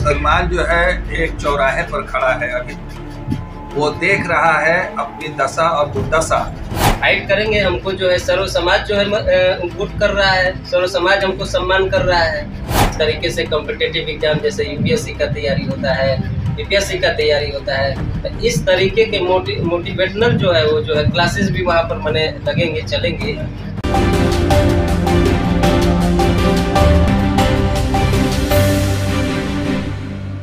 मुसलमान जो है एक चौराहे पर खड़ा है, अभी वो देख रहा है अपनी दशा और दुर्दशा। फाइट करेंगे, हमको जो है सर्व समाज जो है गुट कर रहा है, सर्व समाज हमको सम्मान कर रहा है। इस तरीके से कॉम्पिटिटिव एग्जाम जैसे यूपीएससी का तैयारी होता है, बीपीएससी का तैयारी होता है, तो इस तरीके के मोटिवेशनल जो है वो जो है क्लासेस भी वहाँ पर मने लगेंगे, चलेंगे।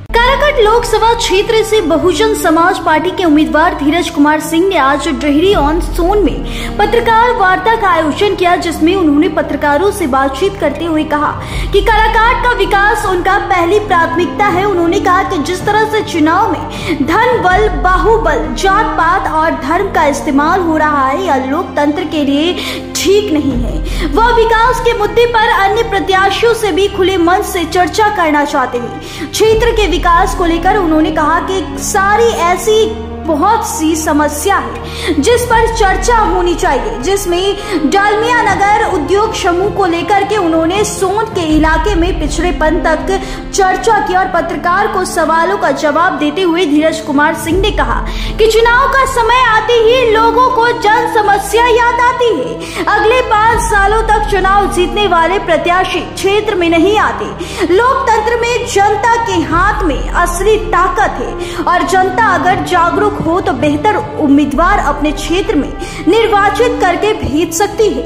काराकाट लोकसभा क्षेत्र से बहुजन समाज पार्टी के उम्मीदवार धीरज कुमार सिंह ने आज डेहरी ऑन सोन में पत्रकार वार्ता का आयोजन किया, जिसमें उन्होंने पत्रकारों से बातचीत करते हुए कहा कि काराकाट का विकास उनका पहली प्राथमिकता है। उन्होंने कहा कि जिस तरह से चुनाव में धन बल, बाहुबल, जात पात और धर्म का इस्तेमाल हो रहा है, यह लोकतंत्र के लिए ठीक नहीं है। वह विकास के मुद्दे पर अन्य प्रत्याशियों से भी खुले मन से चर्चा करना चाहते हैं। क्षेत्र के विकास को लेकर उन्होंने कहा कि सारी ऐसी बहुत सी समस्या है जिस पर चर्चा होनी चाहिए, जिसमें डालमिया नगर उद्योग समूह को लेकर के उन्होंने सोन के इलाके में पिछड़ेपन तक चर्चा की और पत्रकार को सवालों का जवाब देते हुए धीरज कुमार सिंह ने कहा कि चुनाव का समय आते ही लोगों को जन समस्या याद आती है। अगले 5 सालों तक चुनाव जीतने वाले प्रत्याशी क्षेत्र में नहीं आते। लोकतंत्र में जनता के हाथ में असली ताकत है और जनता अगर जागरूक हो तो बेहतर उम्मीदवार अपने क्षेत्र में निर्वाचित करके भेज सकती है।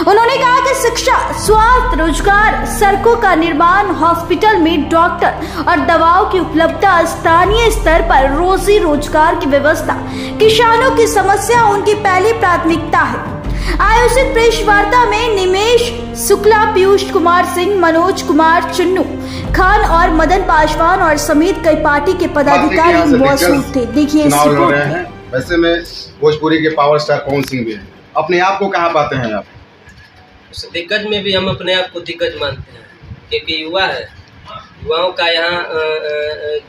उन्होंने कहा कि शिक्षा, स्वास्थ्य, रोजगार, सड़कों का निर्माण, हॉस्पिटल में डॉक्टर और दवाओं की उपलब्धता, स्थानीय स्तर पर रोजी रोजगार की व्यवस्था, किसानों की समस्या उनकी पहली प्राथमिकता है। आयोजित प्रेस वार्ता में निमेश शुक्ला, पीयूष कुमार सिंह, मनोज कुमार, चुन्नू खान और मदन पासवान और समेत कई पार्टी के पदाधिकारी मौजूद थे। देखिए इस रिपोर्ट में। वैसे में भोजपुरी के पावर स्टार पवन सिंह भी है, अपने आप को कहाँ पाते हैं आप? उस दिग्गज में भी हम अपने आप को दिग्गज मानते हैं, क्योंकि युवा है, युवाओं का यहाँ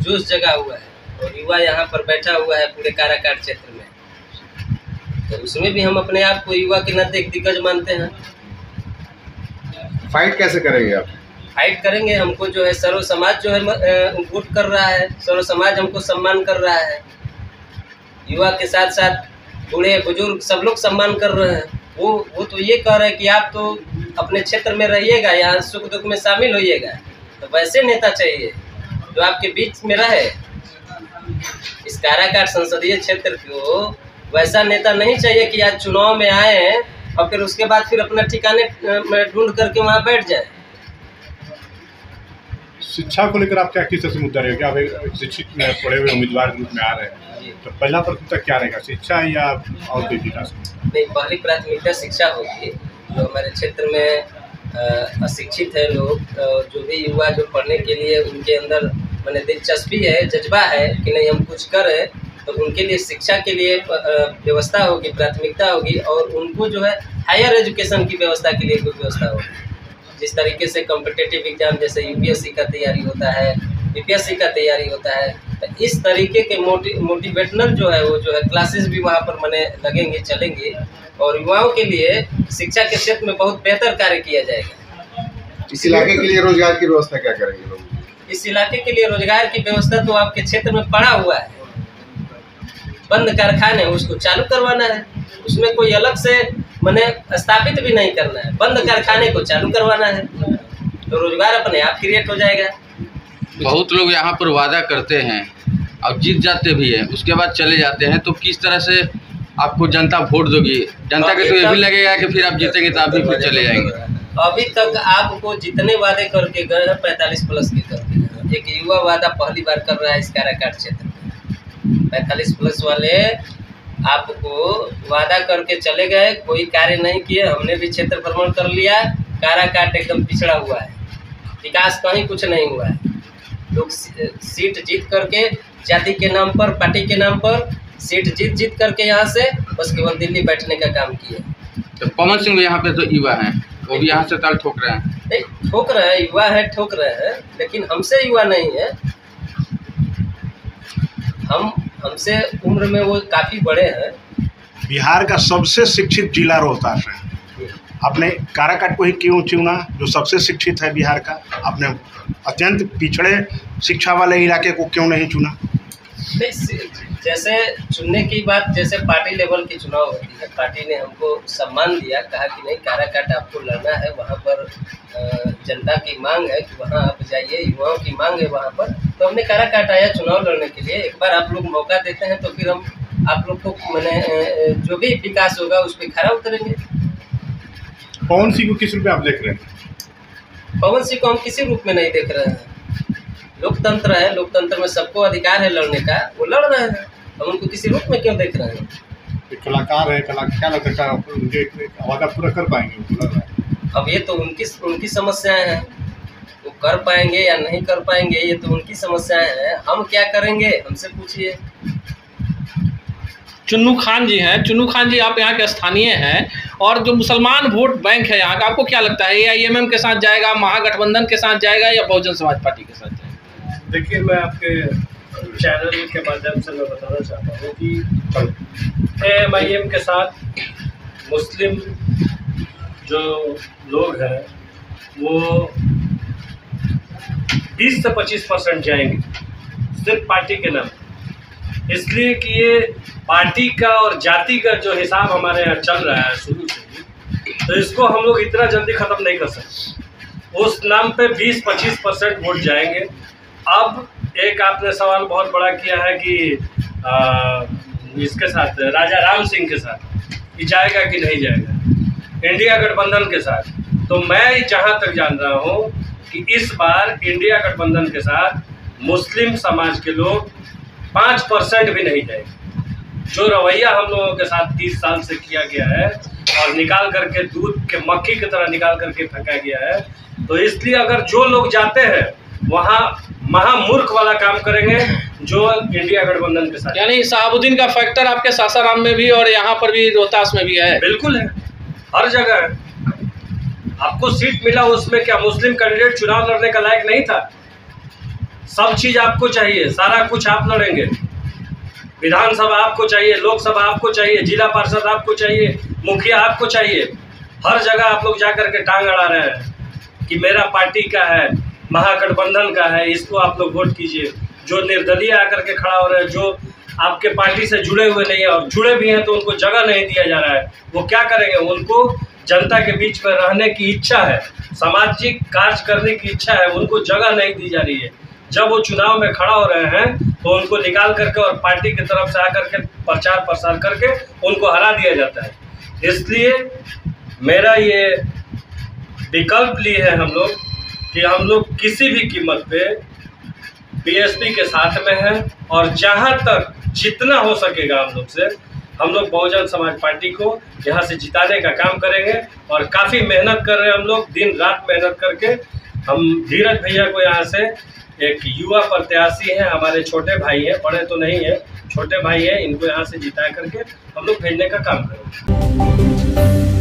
जोश जगा हुआ है और युवा यहाँ पर बैठा हुआ है पूरे काराकाट क्षेत्र में, तो उसमें भी हम अपने आप को युवा के नाते एक दिग्गज मानते हैं। फाइट कैसे करेंगे आप? फाइट करेंगे, हमको जो है सर्व समाज जो है गुट कर रहा है, सर्व समाज हमको सम्मान कर रहा है। युवा के साथ साथ बूढ़े बुजुर्ग सब लोग सम्मान कर रहे हैं। वो तो ये कह रहे हैं कि आप तो अपने क्षेत्र में रहिएगा, यहाँ सुख दुख में शामिल होइएगा, तो वैसे नेता चाहिए जो आपके बीच में रहे। इस काराकाट संसदीय क्षेत्र को वैसा नेता नहीं चाहिए कि आज चुनाव में आए हैं और फिर उसके बाद फिर अपना ठिकाने में ढूंढ करके वहाँ बैठ जाए। शिक्षा को लेकर आप क्या किस तरह से मुद्दा रहेगा? आप एक शिक्षित पढ़े हुए उम्मीदवार के रूप में आ रहे हैं, तो पहला प्राथमिकता क्या रहेगा, शिक्षा या और कोई विकास? नहीं, पहली प्राथमिकता शिक्षा होगी। जो हमारे क्षेत्र में अशिक्षित है लोग, जो भी युवा जो पढ़ने के लिए उनके अंदर मैंने दिलचस्पी है, जज्बा है कि नहीं हम कुछ करें, तो उनके लिए शिक्षा के लिए व्यवस्था होगी, प्राथमिकता होगी और उनको जो है हायर एजुकेशन की व्यवस्था के लिए कोई व्यवस्था होगी। जिस तरीके से कॉम्पिटिटिव एग्जाम जैसे यूपीएससी का तैयारी होता है, बीपीएससी का तैयारी होता है, तो इस तरीके के मोटिवेशनल जो है वो जो है क्लासेस भी वहाँ पर मने लगेंगे, चलेंगे और युवाओं के लिए शिक्षा के क्षेत्र में बहुत बेहतर कार्य किया जाएगा। इस इलाके के लिए रोजगार की व्यवस्था क्या करेंगे लोग? इस इलाके के लिए रोजगार की व्यवस्था तो आपके क्षेत्र में पड़ा हुआ है, बंद कारखाने उसको चालू करवाना है, उसमें कोई अलग से मने स्थापित भी नहीं करना है, बंद कारखाने को चालू करवाना है, तो रोजगार अपने आप क्रिएट हो जाएगा। बहुत लोग यहाँ पर वादा करते हैं और जीत जाते भी हैं, उसके बाद चले जाते हैं, तो किस तरह से आपको जनता वोट दोगी? जनता के तो ये भी लगेगा कि फिर आप जीतेंगे तो आप भी फिर चले जाएंगे। अभी तक आपको जितने वादे करके गए हैं 45 प्लस के करके गए। एक युवा वादा पहली बार कर रहा है इस काराकाट क्षेत्र में। 45 प्लस वाले आपको वादा करके चले गए, कोई कार्य नहीं किए। हमने भी क्षेत्र भ्रमण कर लिया, काराकाट एकदम पिछड़ा हुआ है, विकास कहीं कुछ नहीं हुआ है। लोग सीट जीत करके जाति के नाम पर, पार्टी के नाम पर सीट जीत करके यहाँ से बस केवल दिल्ली बैठने का काम किए। तो पवन सिंह यहाँ पे तो युवा हैं, वो भी यहाँ से ताल ठोक रहे हैं। नहीं ठोक रहे हैं, युवा है ठोक रहे हैं, लेकिन हमसे युवा नहीं है। हमसे उम्र में वो काफ़ी बड़े हैं। बिहार का सबसे शिक्षित जिला रोहतास है आपने काराकाट को ही क्यों चुना, जो सबसे शिक्षित है बिहार का? आपने अत्यंत पिछड़े शिक्षा वाले इलाके को क्यों नहीं चुना? जैसे चुनने की बात, जैसे पार्टी लेवल की चुनाव होती है, पार्टी ने हमको सम्मान दिया, कहा कि नहीं काराकाट आपको लड़ना है, वहाँ पर जनता की मांग है कि वहाँ आप जाइए, युवाओं की मांग है वहाँ पर, तो हमने काराकाट आया चुनाव लड़ने के लिए। एक बार आप लोग मौका देते हैं तो फिर हम आप लोग को मैंने जो भी विकास होगा उस पर खरा उतरेंगे। पवन सिंह को किस रूप में आप देख रहे हैं? पवन सिंह को हम किसी रूप में नहीं देख रहे हैं। लोकतंत्र है, लोकतंत्र में सबको अधिकार है लड़ने का, वो लड़ रहे हैं, हम उनको किसी रूप में क्यों देख रहे हैं? कलाकार है, क्या लगता है उनके वादा पूरा कर पाएंगे? अब ये तो उनकी समस्याएं हैं, वो कर पाएंगे या नहीं कर पाएंगे ये तो उनकी समस्याएं हैं। हम क्या करेंगे, हमसे पूछिए। चुन्नू खान जी हैं, चुन्नू खान जी आप यहाँ के स्थानीय हैं, और जो मुसलमान वोट बैंक है यहाँ का, आपको क्या लगता है AIMM के साथ जाएगा, महागठबंधन के साथ जाएगा या बहुजन समाज पार्टी के साथ जाएगा? देखिए, मैं आपके चैनल के माध्यम से मैं बताना चाहता हूँ कि AIMM के साथ मुस्लिम जो लोग हैं वो 20 से 25% जाएंगे सिर्फ पार्टी के नाम, इसलिए कि ये पार्टी का और जाति का जो हिसाब हमारे यहाँ चल रहा है शुरू से ही, तो इसको हम लोग इतना जल्दी ख़त्म नहीं कर सकते। उस नाम पे 20-25% वोट जाएंगे। अब एक आपने सवाल बहुत बड़ा किया है कि इसके साथ राजा राम सिंह के साथ कि जाएगा कि नहीं जाएगा इंडिया गठबंधन के साथ, तो मैं जहाँ तक जान रहा हूँ कि इस बार इंडिया गठबंधन के साथ मुस्लिम समाज के लोग 5% भी नहीं जाएंगे। जो रवैया हम लोगों के साथ 30 साल से किया गया है और निकाल करके दूध के मक्खी की तरह निकाल करके फेंका गया है, तो इसलिए अगर जो लोग जाते हैं वहाँ महामूर्ख वाला काम करेंगे जो इंडिया गठबंधन के साथ। यानी शहाबुद्दीन का फैक्टर आपके सासाराम में भी और यहाँ पर भी, रोहतास में भी है? बिल्कुल है, हर जगह है। आपको सीट मिला, उसमें क्या मुस्लिम कैंडिडेट चुनाव लड़ने का लायक नहीं था? सब चीज आपको चाहिए, सारा कुछ आप लड़ेंगे। विधानसभा आपको चाहिए, लोकसभा आपको चाहिए, जिला पार्षद आपको चाहिए, मुखिया आपको चाहिए। हर जगह आप लोग जाकर के टांग अड़ा रहे हैं कि मेरा पार्टी का है, महागठबंधन का है, इसको आप लोग वोट कीजिए। जो निर्दलीय आकर के खड़ा हो रहे हैं, जो आपके पार्टी से जुड़े हुए नहीं है और जुड़े भी हैं तो उनको जगह नहीं दिया जा रहा है, वो क्या करेंगे? उनको जनता के बीच में रहने की इच्छा है, सामाजिक कार्य करने की इच्छा है, उनको जगह नहीं दी जा रही है। जब वो चुनाव में खड़ा हो रहे हैं तो उनको निकाल करके और पार्टी की तरफ से आकर के प्रचार प्रसार करके उनको हरा दिया जाता है। इसलिए मेरा ये विकल्प लिए है हम लोग कि हम लोग किसी भी कीमत पे BSP के साथ में हैं और जहां तक जितना हो सकेगा हम लोग बहुजन समाज पार्टी को यहाँ से जिताने का काम करेंगे। और काफ़ी मेहनत कर रहे हैं हम लोग, दिन रात मेहनत करके। हम धीरज भैया को यहाँ से, एक युवा प्रत्याशी हैं, हमारे छोटे भाई हैं, बड़े तो नहीं हैं, छोटे भाई हैं, इनको यहाँ से जिता करके हम लोग भेजने का काम करेंगे।